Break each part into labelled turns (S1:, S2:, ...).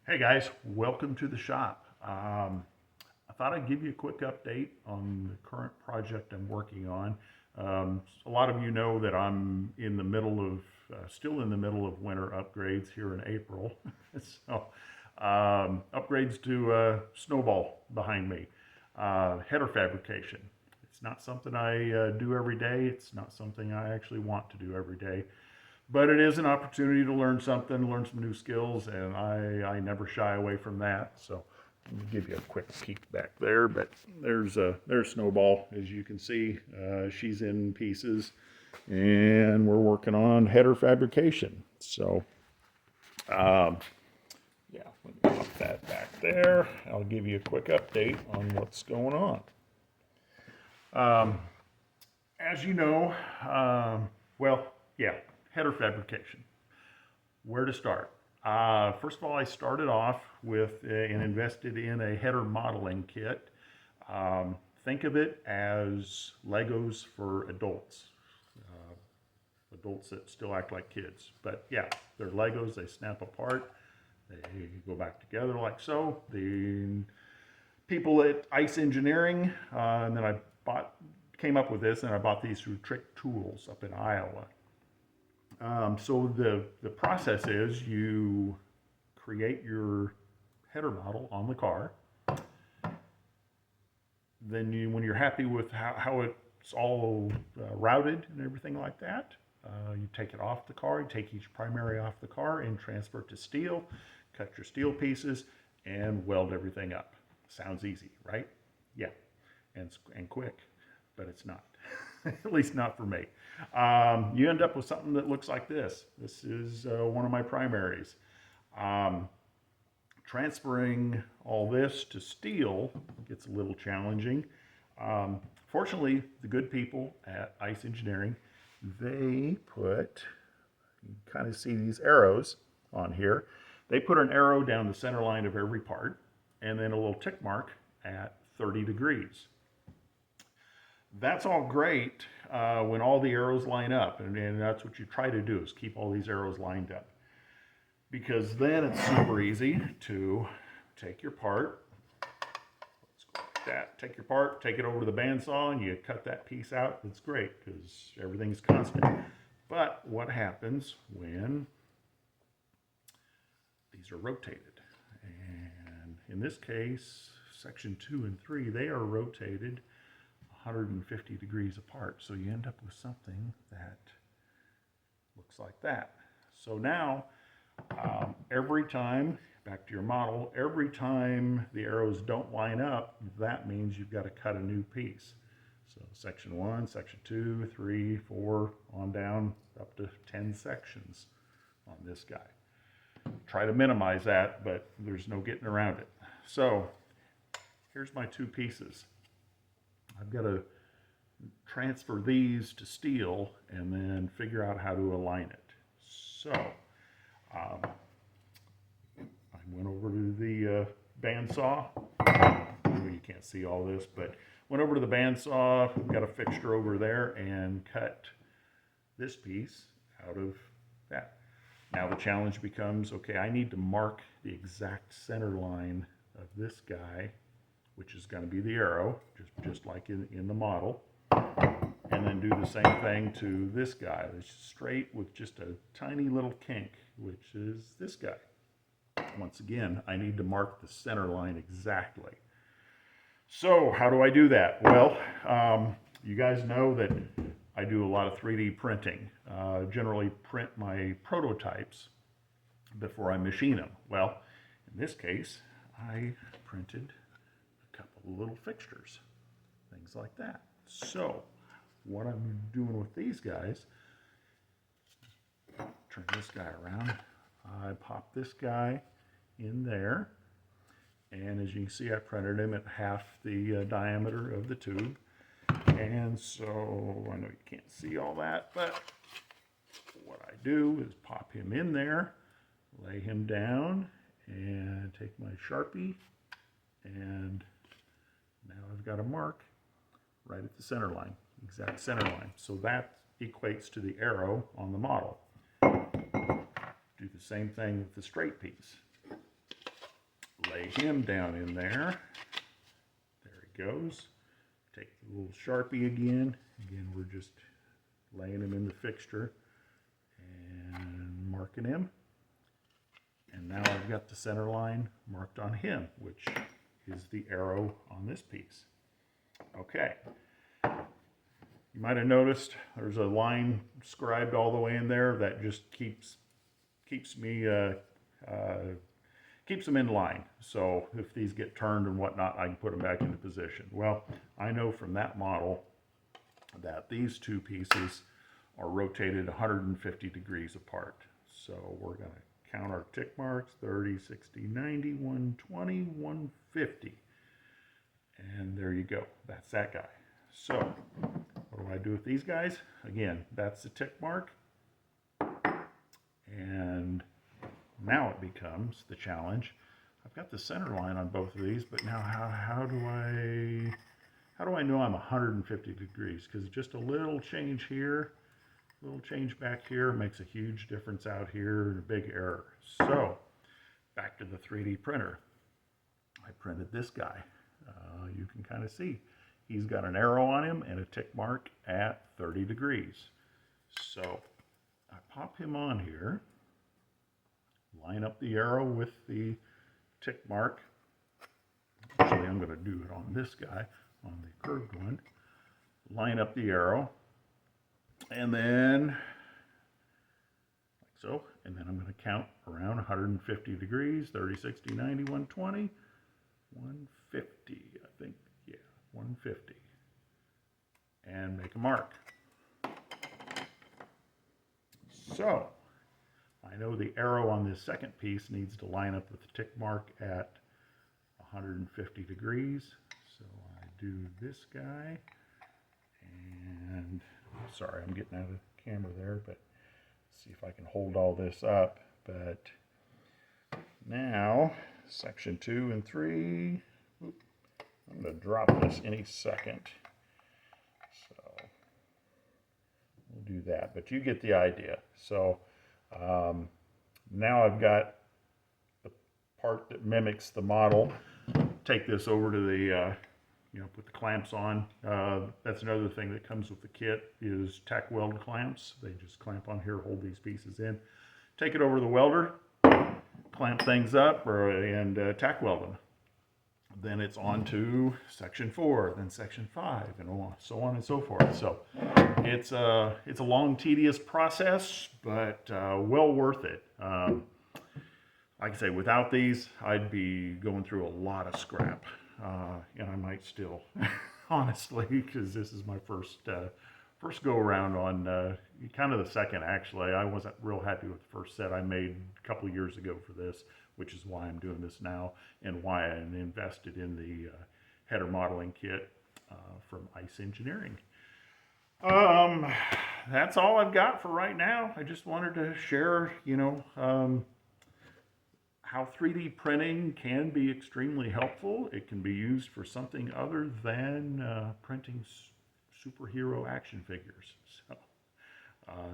S1: Hey guys, welcome to the shop. I thought I'd give you a quick update on the current project I'm working on. A lot of you know that I'm in the middle of, still in the middle of winter upgrades here in April. So, upgrades to Snowball behind me, header fabrication. It's not something I do every day. It's not something I actually want to do every day. But it is an opportunity to learn something, learn some new skills, and I never shy away from that. So let me give you a quick peek back there. But there's Snowball, as you can see. She's in pieces, and we're working on header fabrication. So um, yeah, let me pop that back there. I'll give you a quick update on what's going on. Um, as you know, well, yeah, header fabrication. Where to start? First of all, I started off with and invested in a header modeling kit. Think of it as Legos for adults, adults that still act like kids. But yeah, they're Legos, they snap apart, they go back together like so. The people at Ice Engineering, and then came up with this, and I bought these through Trick Tools up in Iowa. So the process is you create your header model on the car. Then when you're happy with how it's all routed and everything like that, you take it off the car, you take each primary off the car and transfer it to steel, cut your steel pieces, and weld everything up. Sounds easy, right? Yeah, and quick, but it's not. At least not for me. You end up with something that looks like this. This is one of my primaries. Um, Transferring all this to steel gets a little challenging. Fortunately, the good people at Ice Engineering, they put, you kind of see these arrows on here. They put an arrow down the center line of every part and then a little tick mark at 30 degrees. That's all great when all the arrows line up, and that's what you try to do is keep all these arrows lined up, because then it's super easy to take your part. Let's go like that. Take your part, take it over to the bandsaw, and you cut that piece out. It's great because everything's constant. But what happens when these are rotated? And in this case, section 2 and 3, they are rotated 150 degrees apart. So you end up with something that looks like that. So now, every time, back to your model, every time the arrows don't line up, that means you've got to cut a new piece. So section 1, section 2, 3, 4, on down, up to 10 sections on this guy. Try to minimize that, but there's no getting around it. So here's my two pieces. I've got to transfer these to steel and then figure out how to align it. So I went over to the bandsaw. You can't see all this, but went over to the bandsaw, got a fixture over there, and cut this piece out of that. Now the challenge becomes, okay, I need to mark the exact center line of this guy, which is going to be the arrow, just like in the model. And then do the same thing to this guy. It's straight with just a tiny little kink, which is this guy. Once again, I need to mark the center line exactly. So how do I do that? Well, you guys know that I do a lot of 3D printing. Generally print my prototypes before I machine them. Well, in this case, I printed a couple of little fixtures, things like that. So what I'm doing with these guys, turn this guy around, I pop this guy in there, and as you can see, I printed him at half the diameter of the tube. And so I know you can't see all that, but what I do is pop him in there, lay him down, and take my Sharpie, and now I've got a mark right at the center line, exact center line. So that equates to the arrow on the model. Do the same thing with the straight piece. lay him down in there. There he goes. Take the little Sharpie again. Again, we're just laying him in the fixture and marking him. And now I've got the center line marked on him, which is the arrow on this piece. Okay. You might have noticed there's a line scribed all the way in there that just keeps them in line. So if these get turned and whatnot, I can put them back into position. Well, I know from that model that these two pieces are rotated 150 degrees apart. So we're going to count our tick marks: 30, 60, 90, 120, 150. And there you go. That's that guy. So what do I do with these guys? Again, that's the tick mark. And now it becomes the challenge. I've got the center line on both of these, but now how do I know I'm 150 degrees? Because just a little change here, a little change back here makes a huge difference out here, and a big error. So back to the 3D printer. I printed this guy. You can kind of see he's got an arrow on him and a tick mark at 30 degrees. So I pop him on here, line up the arrow with the tick mark. Actually, I'm going to do it on this guy, on the curved one. Line up the arrow, and then like so, and then I'm going to count around 150 degrees: 30, 60, 90, 120, 150, I think, yeah, 150, and make a mark. So I know the arrow on this second piece needs to line up with the tick mark at 150 degrees. So I do this guy, and sorry, I'm getting out of the camera there, but see if I can hold all this up. But now section 2 and 3, I'm going to drop this any second. So we'll do that, but you get the idea. So now I've got the part that mimics the model. Take this over to the, put the clamps on. That's another thing that comes with the kit is tack weld clamps. They just clamp on here, hold these pieces in. Take it over to the welder, clamp things up, and tack weld them. Then it's on to section 4, then section 5, and so on and so forth. So it's a long, tedious process, but well worth it. Like I say, without these, I'd be going through a lot of scrap, and I might still, honestly, because this is my first go around on kind of the second. Actually, I wasn't real happy with the first set I made a couple of years ago for this, which is why I'm doing this now and why I invested in the header modeling kit from Ice Engineering. That's all I've got for right now. I just wanted to share, how 3D printing can be extremely helpful. It can be used for something other than printing superhero action figures. So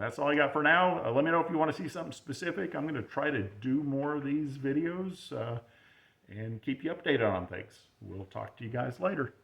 S1: that's all I got for now. Let me know if you want to see something specific. I'm going to try to do more of these videos and keep you updated on things. We'll talk to you guys later.